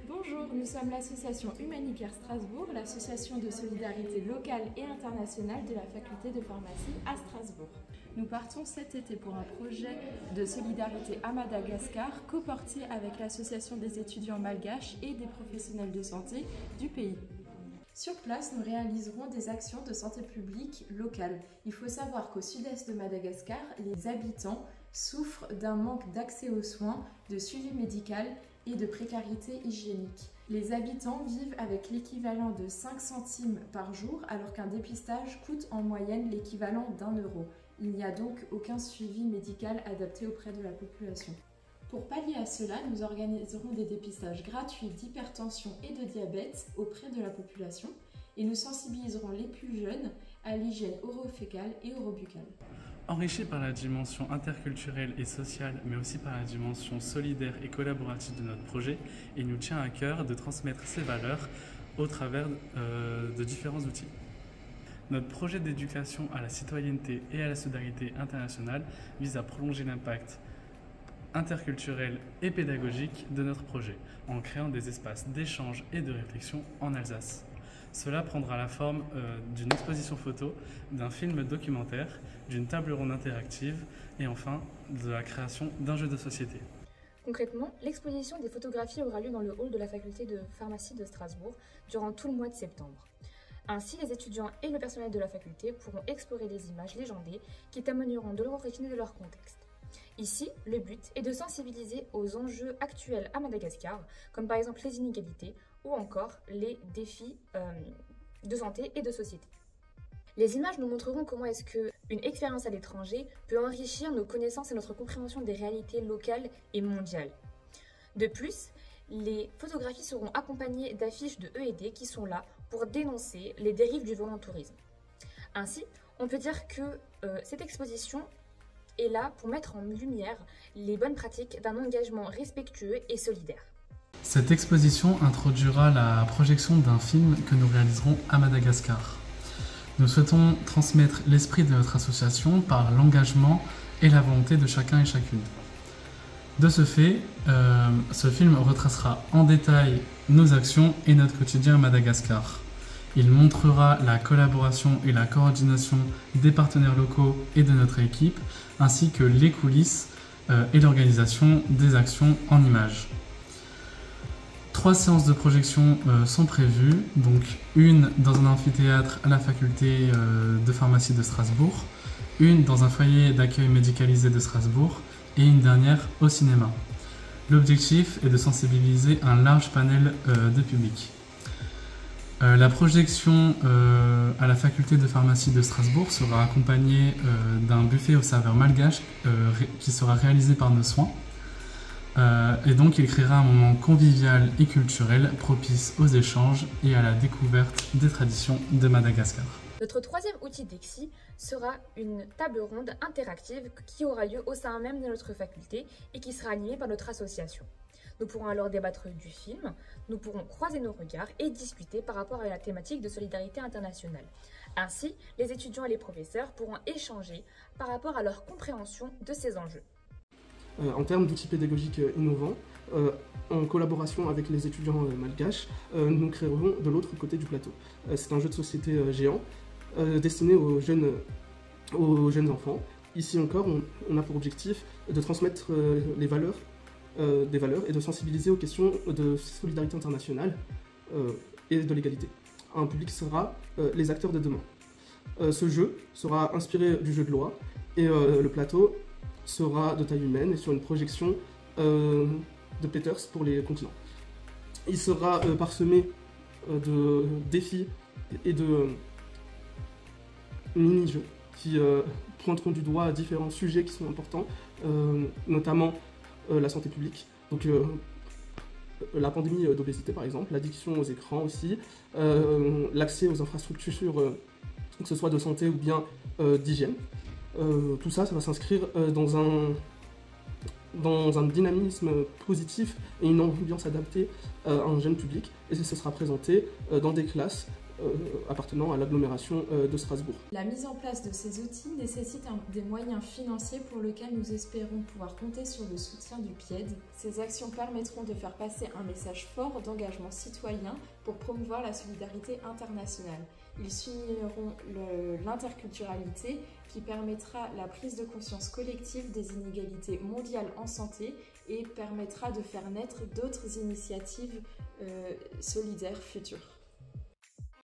Bonjour, nous sommes l'association Humanicare Strasbourg, l'association de solidarité locale et internationale de la faculté de pharmacie à Strasbourg. Nous partons cet été pour un projet de solidarité à Madagascar, coporté avec l'association des étudiants malgaches et des professionnels de santé du pays. Sur place, nous réaliserons des actions de santé publique locale. Il faut savoir qu'au sud-est de Madagascar, les habitants souffrent d'un manque d'accès aux soins, de suivi médical et de précarité hygiénique. Les habitants vivent avec l'équivalent de 5 centimes par jour, alors qu'un dépistage coûte en moyenne l'équivalent d'1 €. Il n'y a donc aucun suivi médical adapté auprès de la population. Pour pallier à cela, nous organiserons des dépistages gratuits d'hypertension et de diabète auprès de la population et nous sensibiliserons les plus jeunes à l'hygiène orophécale et orobuccale. Enrichi par la dimension interculturelle et sociale, mais aussi par la dimension solidaire et collaborative de notre projet, il nous tient à cœur de transmettre ces valeurs au travers de différents outils. Notre projet d'éducation à la citoyenneté et à la solidarité internationale vise à prolonger l'impact interculturel et pédagogique de notre projet, en créant des espaces d'échange et de réflexion en Alsace. Cela prendra la forme d'une exposition photo, d'un film documentaire, d'une table ronde interactive et enfin de la création d'un jeu de société. Concrètement, l'exposition des photographies aura lieu dans le hall de la faculté de pharmacie de Strasbourg durant tout le mois de septembre. Ainsi, les étudiants et le personnel de la faculté pourront explorer les images légendées qui témoigneront de leur origine et de leur contexte. Ici, le but est de sensibiliser aux enjeux actuels à Madagascar, comme par exemple les inégalités ou encore les défis de santé et de société. Les images nous montreront comment est-ce qu'une expérience à l'étranger peut enrichir nos connaissances et notre compréhension des réalités locales et mondiales. De plus, les photographies seront accompagnées d'affiches de ED qui sont là pour dénoncer les dérives du volontourisme. Ainsi, on peut dire que cette exposition est là pour mettre en lumière les bonnes pratiques d'un engagement respectueux et solidaire. Cette exposition introduira la projection d'un film que nous réaliserons à Madagascar. Nous souhaitons transmettre l'esprit de notre association par l'engagement et la volonté de chacun et chacune. De ce fait, ce film retracera en détail nos actions et notre quotidien à Madagascar. Il montrera la collaboration et la coordination des partenaires locaux et de notre équipe, ainsi que les coulisses et l'organisation des actions en images. 3 séances de projection sont prévues, donc une dans un amphithéâtre à la faculté de pharmacie de Strasbourg, une dans un foyer d'accueil médicalisé de Strasbourg et une dernière au cinéma. L'objectif est de sensibiliser un large panel de public. La projection à la faculté de pharmacie de Strasbourg sera accompagnée d'un buffet aux saveurs malgaches qui sera réalisé par nos soins. Et donc il créera un moment convivial et culturel propice aux échanges et à la découverte des traditions de Madagascar. Notre troisième outil d'EXI sera une table ronde interactive qui aura lieu au sein même de notre faculté et qui sera animée par notre association. Nous pourrons alors débattre du film, nous pourrons croiser nos regards et discuter par rapport à la thématique de solidarité internationale. Ainsi, les étudiants et les professeurs pourront échanger par rapport à leur compréhension de ces enjeux. En termes d'outils pédagogiques innovants, en collaboration avec les étudiants malgaches, nous créerons de l'autre côté du plateau. C'est un jeu de société géant destiné aux jeunes enfants. Ici encore, on a pour objectif de transmettre des valeurs et de sensibiliser aux questions de solidarité internationale et de l'égalité. Un public sera les acteurs de demain. Ce jeu sera inspiré du jeu de loi et le plateau sera de taille humaine et sur une projection de Peters pour les continents. Il sera parsemé de défis et de mini-jeux qui pointeront du doigt différents sujets qui sont importants, notamment la santé publique, donc la pandémie d'obésité par exemple, l'addiction aux écrans aussi, l'accès aux infrastructures, que ce soit de santé ou bien d'hygiène. Tout ça, ça va s'inscrire dans un dynamisme positif et une ambiance adaptée à un jeune public. Et ce sera présenté dans des classes appartenant à l'agglomération de Strasbourg. La mise en place de ces outils nécessite des moyens financiers pour lesquels nous espérons pouvoir compter sur le soutien du PIED. Ces actions permettront de faire passer un message fort d'engagement citoyen pour promouvoir la solidarité internationale. Ils souligneront l'interculturalité qui permettra la prise de conscience collective des inégalités mondiales en santé et permettra de faire naître d'autres initiatives solidaires futures.